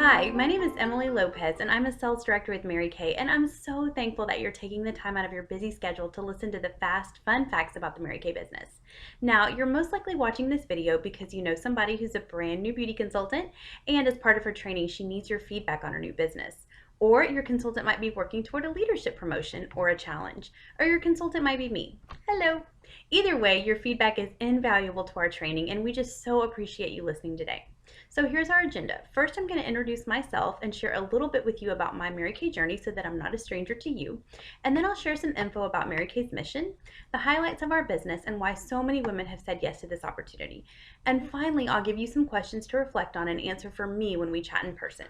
Hi, my name is Emily Lopez, and I'm a sales director with Mary Kay, and I'm so thankful that you're taking the time out of your busy schedule to listen to the fast, fun facts about the Mary Kay business. Now, you're most likely watching this video because you know somebody who's a brand new beauty consultant, and as part of her training, she needs your feedback on her new business. Or your consultant might be working toward a leadership promotion or a challenge, or your consultant might be me. Hello. Either way, your feedback is invaluable to our training, and we just so appreciate you listening today. So here's our agenda. First, I'm going to introduce myself and share a little bit with you about my Mary Kay journey so that I'm not a stranger to you. And then I'll share some info about Mary Kay's mission, the highlights of our business, and why so many women have said yes to this opportunity. And finally, I'll give you some questions to reflect on and answer for me when we chat in person.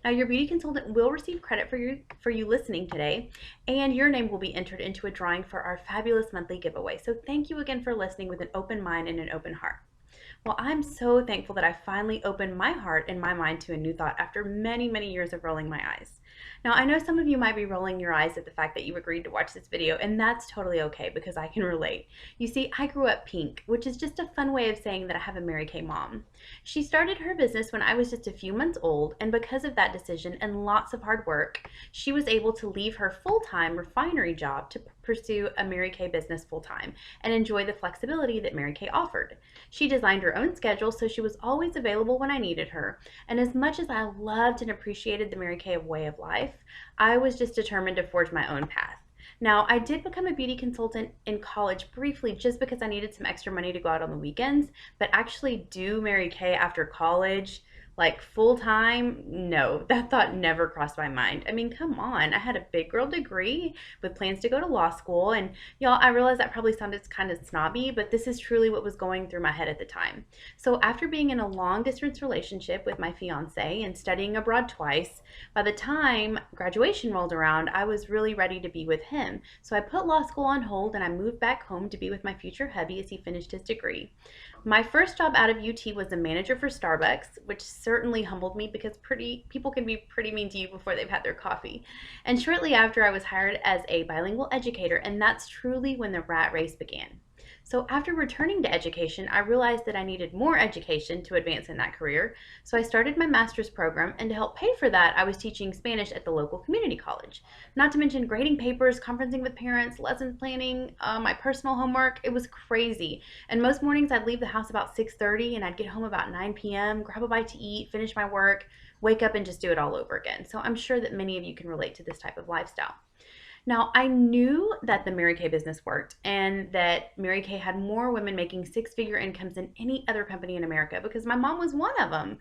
Now, your beauty consultant will receive credit for you listening today, and your name will be entered into a drawing for our fabulous monthly giveaway. So thank you again for listening with an open mind and an open heart. Well, I'm so thankful that I finally opened my heart and my mind to a new thought after many, many years of rolling my eyes. Now, I know some of you might be rolling your eyes at the fact that you agreed to watch this video, and that's totally okay because I can relate. You see, I grew up pink, which is just a fun way of saying that I have a Mary Kay mom. She started her business when I was just a few months old, and because of that decision and lots of hard work, she was able to leave her full-time refinery job to pursue a Mary Kay business full-time and enjoy the flexibility that Mary Kay offered. She designed her own schedule, so she was always available when I needed her. And as much as I loved and appreciated the Mary Kay way of life, I was just determined to forge my own path. Now, I did become a beauty consultant in college briefly just because I needed some extra money to go out on the weekends, but actually do Mary Kay after college, like full time, no, that thought never crossed my mind. I mean, come on, I had a big girl degree with plans to go to law school, and y'all, I realize that probably sounded kind of snobby, but this is truly what was going through my head at the time. So after being in a long distance relationship with my fiance and studying abroad twice, by the time graduation rolled around, I was really ready to be with him. So I put law school on hold and I moved back home to be with my future hubby as he finished his degree. My first job out of UT was a manager for Starbucks, which certainly humbled me because people can be pretty mean to you before they've had their coffee. And shortly after, I was hired as a bilingual educator, and that's truly when the rat race began. So after returning to education, I realized that I needed more education to advance in that career. So I started my master's program, and to help pay for that, I was teaching Spanish at the local community college. Not to mention grading papers, conferencing with parents, lesson planning, my personal homework. It was crazy. And most mornings I'd leave the house about 6:30 and I'd get home about 9 p.m., grab a bite to eat, finish my work, wake up and just do it all over again. So I'm sure that many of you can relate to this type of lifestyle. Now, I knew that the Mary Kay business worked and that Mary Kay had more women making six-figure incomes than any other company in America because my mom was one of them.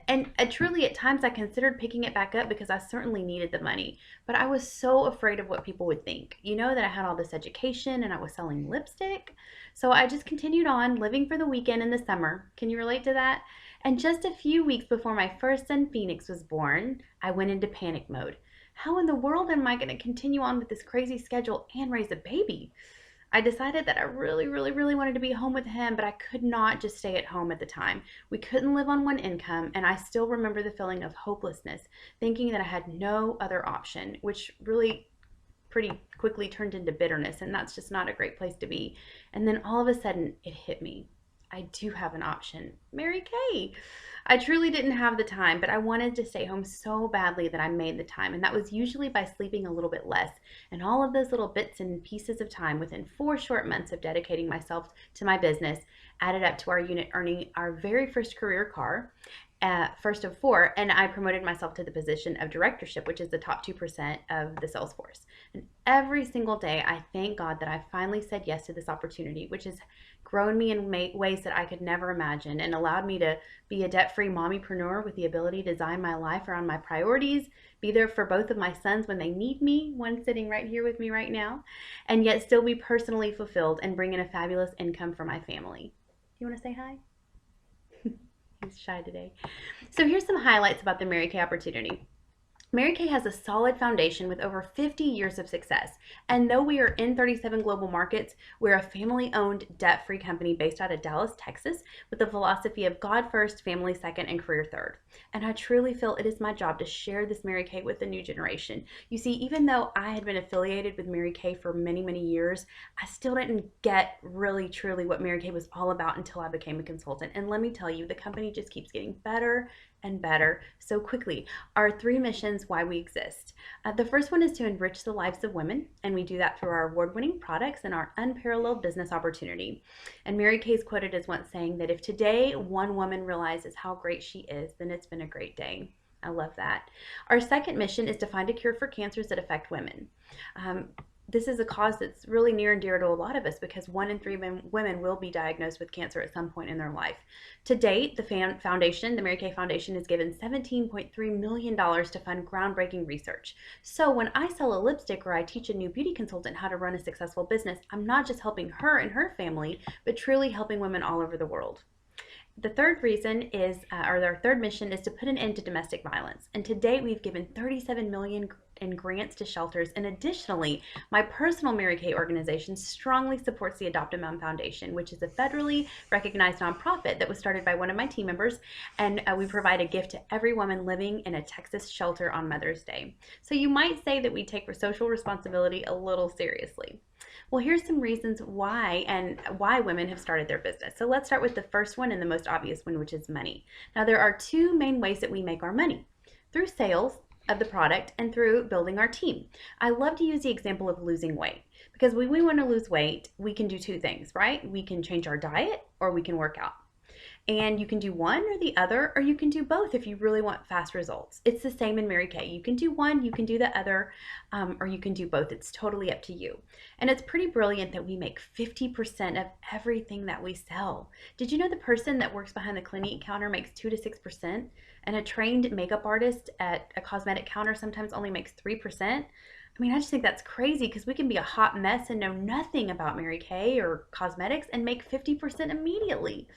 And truly, at times, I considered picking it back up because I certainly needed the money. But I was so afraid of what people would think. You know, that I had all this education and I was selling lipstick. So I just continued on living for the weekend in the summer. Can you relate to that? And just a few weeks before my first son, Phoenix, was born, I went into panic mode. How in the world am I going to continue on with this crazy schedule and raise a baby? I decided that I really, really, really wanted to be home with him, but I could not just stay at home at the time. We couldn't live on one income, and I still remember the feeling of hopelessness, thinking that I had no other option, which really pretty quickly turned into bitterness, and that's just not a great place to be. And then all of a sudden, it hit me. I do have an option. Mary Kay. I truly didn't have the time, but I wanted to stay home so badly that I made the time. And that was usually by sleeping a little bit less. And all of those little bits and pieces of time within 4 short months of dedicating myself to my business added up to our unit earning our very first career car, first of 4, and I promoted myself to the position of directorship, which is the top 2% of the sales force. And every single day, I thank God that I finally said yes to this opportunity, which has grown me in ways that I could never imagine and allowed me to be a debt-free mommypreneur with the ability to design my life around my priorities, be there for both of my sons when they need me, one sitting right here with me right now, and yet still be personally fulfilled and bring in a fabulous income for my family. Do you want to say hi? He's shy today. So here's some highlights about the Mary Kay opportunity. Mary Kay has a solid foundation with over 50 years of success. And though we are in 37 global markets, we're a family-owned, debt-free company based out of Dallas, Texas, with the philosophy of God first, family second, and career third. And I truly feel it is my job to share this Mary Kay with the new generation. You see, even though I had been affiliated with Mary Kay for many, many years, I still didn't get really, truly what Mary Kay was all about until I became a consultant. And let me tell you, the company just keeps getting better and better so quickly. Our 3 missions why we exist. The first one is to enrich the lives of women, and we do that through our award-winning products and our unparalleled business opportunity. And Mary Kay is quoted as once saying that if today one woman realizes how great she is, then it's been a great day. I love that. Our second mission is to find a cure for cancers that affect women. This is a cause that's really near and dear to a lot of us because 1 in 3 women will be diagnosed with cancer at some point in their life. To date, the foundation, the Mary Kay Foundation, has given $17.3 million to fund groundbreaking research. So when I sell a lipstick or I teach a new beauty consultant how to run a successful business, I'm not just helping her and her family, but truly helping women all over the world. The third reason is, or our third mission is to put an end to domestic violence. And to date, we've given $37 million in grants to shelters. And additionally, my personal Mary Kay organization strongly supports the Adopt a Mom Foundation, which is a federally recognized nonprofit that was started by one of my team members. And we provide a gift to every woman living in a Texas shelter on Mother's Day. So you might say that we take social responsibility a little seriously. Well, here's some reasons why women have started their business. So let's start with the first one and the most obvious one, which is money. Now, there are 2 main ways that we make our money: through sales of the product and through building our team. I love to use the example of losing weight because when we want to lose weight, we can do 2 things, right? We can change our diet or we can work out. And you can do one or the other, or you can do both if you really want fast results. It's the same in Mary Kay. You can do one, you can do the other, or you can do both. It's totally up to you. And it's pretty brilliant that we make 50% of everything that we sell. Did you know the person that works behind the Clinique counter makes 2 to 6%? And a trained makeup artist at a cosmetic counter sometimes only makes 3%? I mean, I just think that's crazy because we can be a hot mess and know nothing about Mary Kay or cosmetics and make 50% immediately.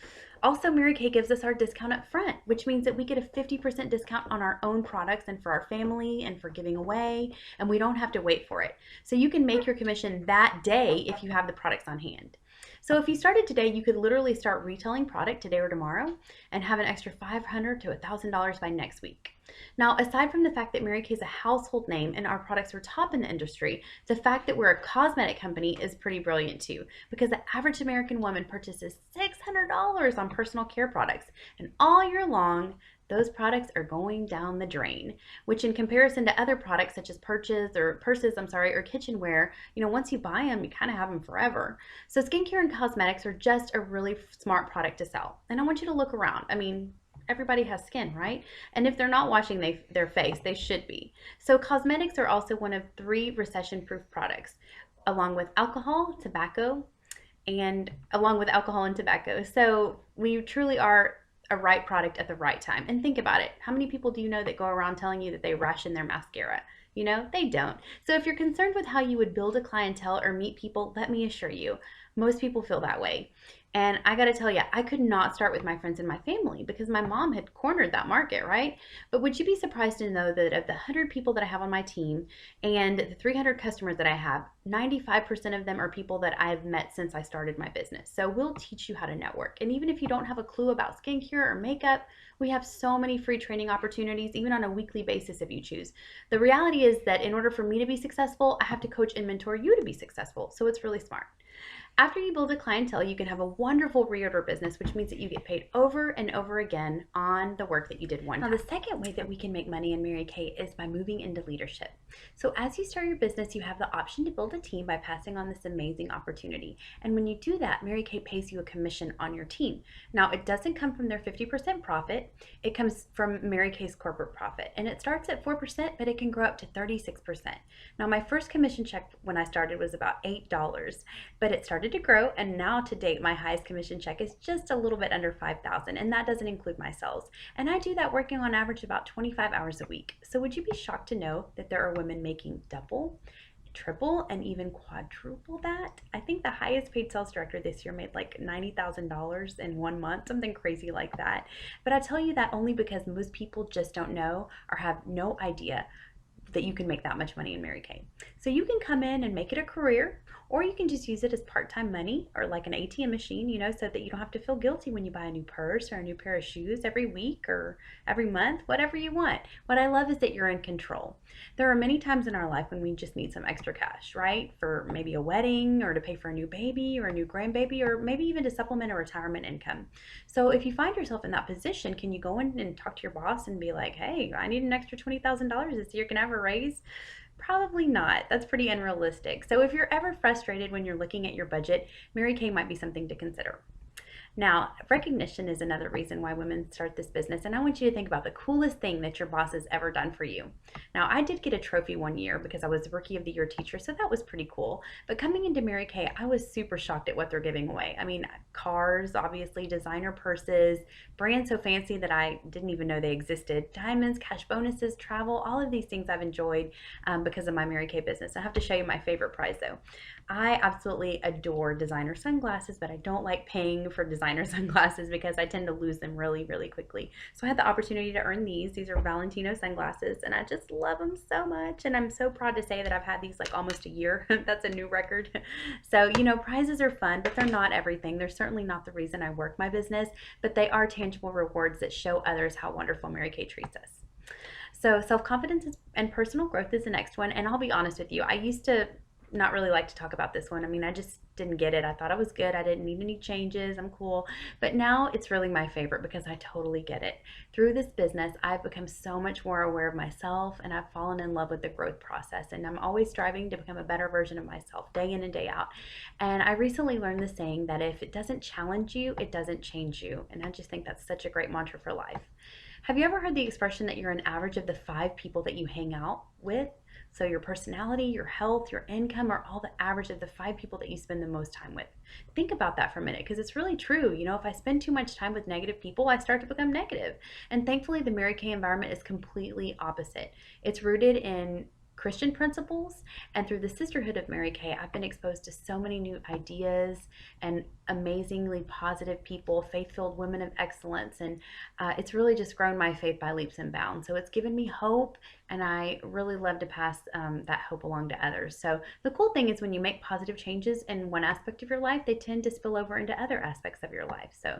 Also, Mary Kay gives us our discount up front, which means that we get a 50% discount on our own products and for our family and for giving away, and we don't have to wait for it. So you can make your commission that day if you have the products on hand. So if you started today, you could literally start retailing product today or tomorrow and have an extra $500 to $1,000 by next week. Now, aside from the fact that Mary Kay is a household name and our products are top in the industry, the fact that we're a cosmetic company is pretty brilliant too, because the average American woman purchases $600 on personal care products, and all year long, those products are going down the drain, which in comparison to other products such as purses, or kitchenware, once you buy them, you kind of have them forever. So skincare and cosmetics are just a really smart product to sell. And I want you to look around. I mean, everybody has skin, right? And if they're not washing their face, they should be. So cosmetics are also one of 3 recession-proof products, along with alcohol and tobacco. So we truly are a right product at the right time. And think about it. How many people do you know that go around telling you that they ration their mascara? They don't. So if you're concerned with how you would build a clientele or meet people, let me assure you, most people feel that way. And I gotta tell you, I could not start with my friends and my family because my mom had cornered that market, right? But would you be surprised to know that of the 100 people that I have on my team and the 300 customers that I have, 95% of them are people that I've met since I started my business. So we'll teach you how to network. And even if you don't have a clue about skincare or makeup, we have so many free training opportunities, even on a weekly basis if you choose. The reality is that in order for me to be successful, I have to coach and mentor you to be successful. So it's really smart. After you build a clientele, you can have a wonderful reorder business, which means that you get paid over and over again on the work that you did one time. Now, the second way that we can make money in Mary Kay is by moving into leadership. So as you start your business, you have the option to build a team by passing on this amazing opportunity. And when you do that, Mary Kay pays you a commission on your team. Now, it doesn't come from their 50% profit. It comes from Mary Kay's corporate profit. And it starts at 4%, but it can grow up to 36%. Now, my first commission check when I started was about $8, but it started to grow, and now to date my highest commission check is just a little bit under $5,000, and that doesn't include my sales. And I do that working on average about 25 hours a week. So would you be shocked to know that there are women making double, triple, and even quadruple that? I think the highest paid sales director this year made like $90,000 in 1 month, something crazy like that. But I tell you that only because most people just don't know or have no idea that you can make that much money in Mary Kay. So you can come in and make it a career, Or you can just use it as part-time money or like an ATM machine, so that you don't have to feel guilty when you buy a new purse or a new pair of shoes every week or every month, whatever you want. What I love is that you're in control. There are many times in our life when we just need some extra cash, right? For maybe a wedding or to pay for a new baby or a new grandbaby or maybe even to supplement a retirement income. So if you find yourself in that position, can you go in and talk to your boss and be like, hey, I need an extra $20,000 this year. Can I have a raise? Probably not. That's pretty unrealistic. So if you're ever frustrated when you're looking at your budget, Mary Kay might be something to consider. Now, recognition is another reason why women start this business, and I want you to think about the coolest thing that your boss has ever done for you. Now, I did get a trophy one year because I was Rookie of the Year teacher, so that was pretty cool. But coming into Mary Kay, I was super shocked at what they're giving away. I mean, cars, obviously, designer purses, brands so fancy that I didn't even know they existed, diamonds, cash bonuses, travel, all of these things I've enjoyed because of my Mary Kay business. I have to show you my favorite prize though. I absolutely adore designer sunglasses, but I don't like paying for designer sunglasses because I tend to lose them really, really quickly. So I had the opportunity to earn these. These are Valentino sunglasses, and I just love them so much. And I'm so proud to say that I've had these like almost a year. That's a new record. So, prizes are fun, but they're not everything. They're certainly not the reason I work my business, but they are tangible rewards that show others how wonderful Mary Kay treats us. So self-confidence and personal growth is the next one. And I'll be honest with you, I used to not really like to talk about this one. I mean, I just didn't get it. I thought I was good. I didn't need any changes. I'm cool. But now it's really my favorite because I totally get it. Through this business, I've become so much more aware of myself and I've fallen in love with the growth process. And I'm always striving to become a better version of myself day in and day out. And I recently learned the saying that if it doesn't challenge you, it doesn't change you. And I just think that's such a great mantra for life. Have you ever heard the expression that you're an average of the 5 people that you hang out with? So your personality, your health, your income are all the average of the 5 people that you spend the most time with. Think about that for a minute because it's really true. If I spend too much time with negative people, I start to become negative. And thankfully, the Mary Kay environment is completely opposite. It's rooted in Christian principles, and through the Sisterhood of Mary Kay, I've been exposed to so many new ideas and amazingly positive people, faith-filled women of excellence, and it's really just grown my faith by leaps and bounds. So it's given me hope, and I really love to pass that hope along to others. So the cool thing is when you make positive changes in one aspect of your life, they tend to spill over into other aspects of your life. So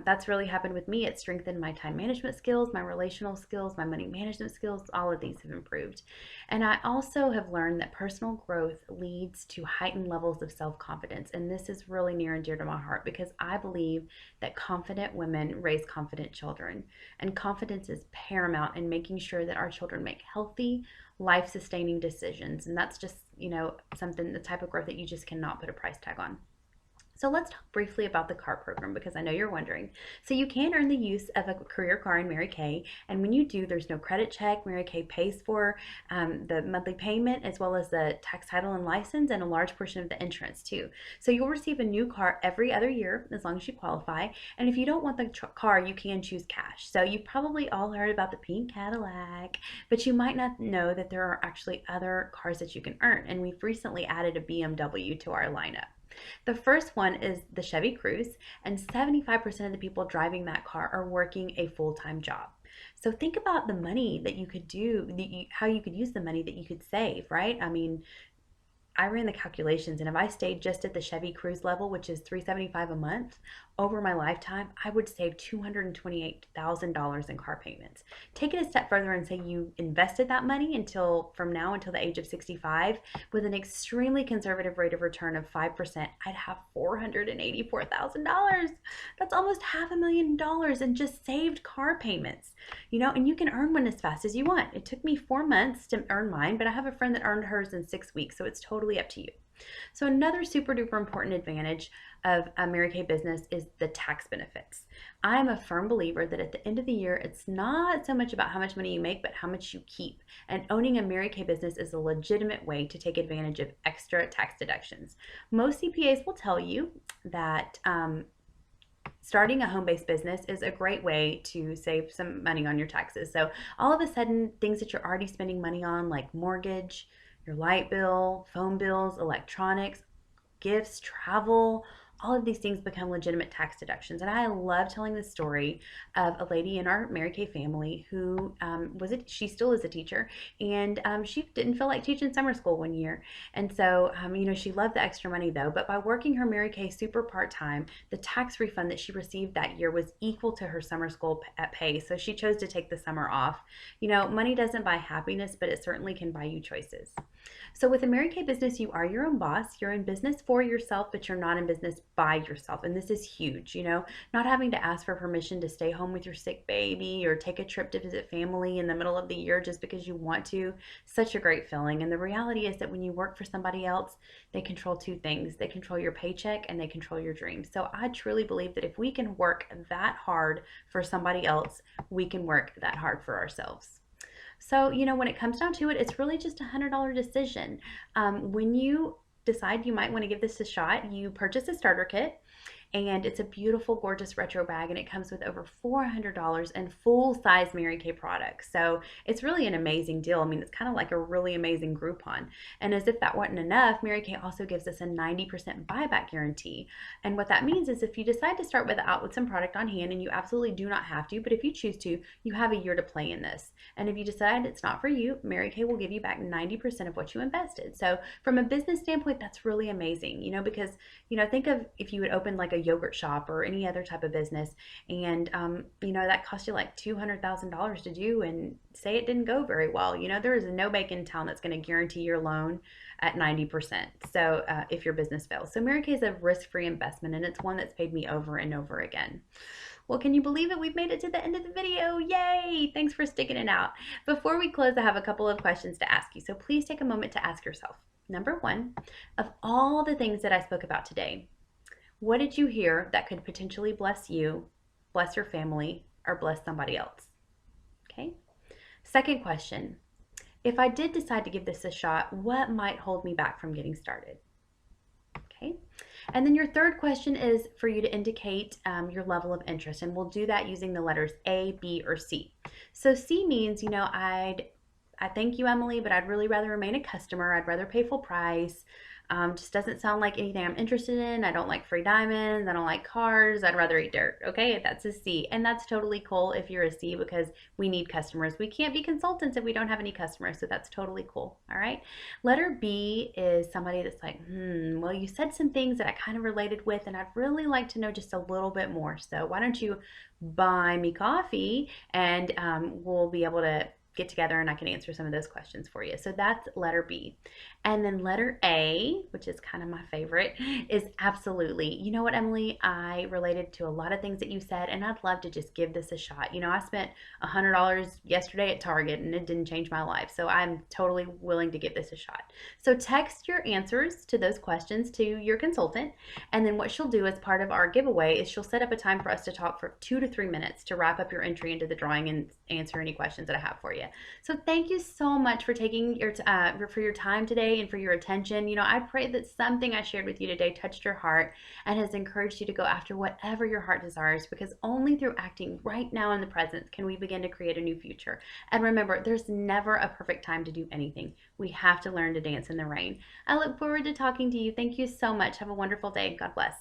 that's really happened with me. It strengthened my time management skills, my relational skills, my money management skills. All of these have improved. And I also have learned that personal growth leads to heightened levels of self-confidence. And this is really near and dear to my heart because I believe that confident women raise confident children. And confidence is paramount in making sure that our children make healthy, life-sustaining decisions. And that's just, something, the type of growth that you just cannot put a price tag on. So let's talk briefly about the CAR program because I know you're wondering. So you can earn the use of a career car in Mary Kay, and when you do, there's no credit check. Mary Kay pays for the monthly payment as well as the tax title and license and a large portion of the insurance too. So you'll receive a new car every other year as long as you qualify, and if you don't want the car, you can choose cash. So you've probably all heard about the pink Cadillac, but you might not know that there are actually other cars that you can earn, and we've recently added a BMW to our lineup. The first one is the Chevy Cruze, and 75% of the people driving that car are working a full-time job. So think about the money that you could do, how you could use the money that you could save, right? I mean, I ran the calculations, and if I stayed just at the Chevy Cruze level, which is $375 a month, over my lifetime, I would save $228,000 in car payments. Take it a step further and say you invested that money from now until the age of 65 with an extremely conservative rate of return of 5%, I'd have $484,000. That's almost $500,000 in just saved car payments. And you can earn one as fast as you want. It took me 4 months to earn mine, but I have a friend that earned hers in 6 weeks, so it's totally up to you. So another super duper important advantage of a Mary Kay business is the tax benefits. I'm a firm believer that at the end of the year, it's not so much about how much money you make, but how much you keep. And owning a Mary Kay business is a legitimate way to take advantage of extra tax deductions. Most CPAs will tell you that starting a home-based business is a great way to save some money on your taxes. So all of a sudden, things that you're already spending money on, like mortgage, your light bill, phone bills, electronics, gifts, travel, all of these things become legitimate tax deductions. And I love telling the story of a lady in our Mary Kay family who she still is a teacher, and she didn't feel like teaching summer school one year. And so, she loved the extra money though, but by working her Mary Kay super part-time, the tax refund that she received that year was equal to her summer school pay. So she chose to take the summer off. Money doesn't buy happiness, but it certainly can buy you choices. So with a Mary Kay business, you are your own boss. You're in business for yourself, but you're not in business by yourself. And this is huge, not having to ask for permission to stay home with your sick baby or take a trip to visit family in the middle of the year just because you want to. Such a great feeling. And the reality is that when you work for somebody else, they control two things. They control your paycheck and they control your dreams. So I truly believe that if we can work that hard for somebody else, we can work that hard for ourselves. So, when it comes down to it, it's really just a $100 decision. When you decide you might want to give this a shot, you purchase a starter kit. And it's a beautiful, gorgeous retro bag, and it comes with over $400 in full-size Mary Kay products. So it's really an amazing deal. I mean, it's kind of like a really amazing Groupon. And as if that wasn't enough, Mary Kay also gives us a 90% buyback guarantee. And what that means is if you decide to start with some product on hand, and you absolutely do not have to, but if you choose to, you have a year to play in this. And if you decide it's not for you, Mary Kay will give you back 90% of what you invested. So from a business standpoint, that's really amazing, because, think of if you would open like a yogurt shop or any other type of business, and that cost you like $200,000 to do, and say it didn't go very well. There is no bank in town that's going to guarantee your loan at 90%. So if your business fails. So Mary Kay is a risk-free investment, and it's one that's paid me over and over again. Well, can you believe it? We've made it to the end of the video. Yay! Thanks for sticking it out. Before we close, I have a couple of questions to ask you. So please take a moment to ask yourself. Number one, of all the things that I spoke about today, what did you hear that could potentially bless you, bless your family, or bless somebody else? Okay. Second question, if I did decide to give this a shot, what might hold me back from getting started? Okay. And then your third question is for you to indicate your level of interest, and we'll do that using the letters A, B, or C. So C means, I thank you, Emily, but I'd really rather remain a customer. I'd rather pay full price. Just doesn't sound like anything I'm interested in. I don't like free diamonds. I don't like cars. I'd rather eat dirt. Okay, that's a C. And that's totally cool if you're a C, because we need customers. We can't be consultants if we don't have any customers, so that's totally cool. All right. Letter B is somebody that's like, well, you said some things that I kind of related with, and I'd really like to know just a little bit more. So why don't you buy me coffee, and we'll be able to get together and I can answer some of those questions for you. So that's letter B. And then letter A, which is kind of my favorite, is absolutely. You know what, Emily? I related to a lot of things that you said, and I'd love to just give this a shot. I spent $100 yesterday at Target, and it didn't change my life. So I'm totally willing to give this a shot. So text your answers to those questions to your consultant, and then what she'll do as part of our giveaway is she'll set up a time for us to talk for 2 to 3 minutes to wrap up your entry into the drawing and answer any questions that I have for you. So thank you so much for taking your time today and for your attention. I pray that something I shared with you today touched your heart and has encouraged you to go after whatever your heart desires, because only through acting right now in the present can we begin to create a new future. And remember, there's never a perfect time to do anything. We have to learn to dance in the rain. I look forward to talking to you. Thank you so much. Have a wonderful day. God bless.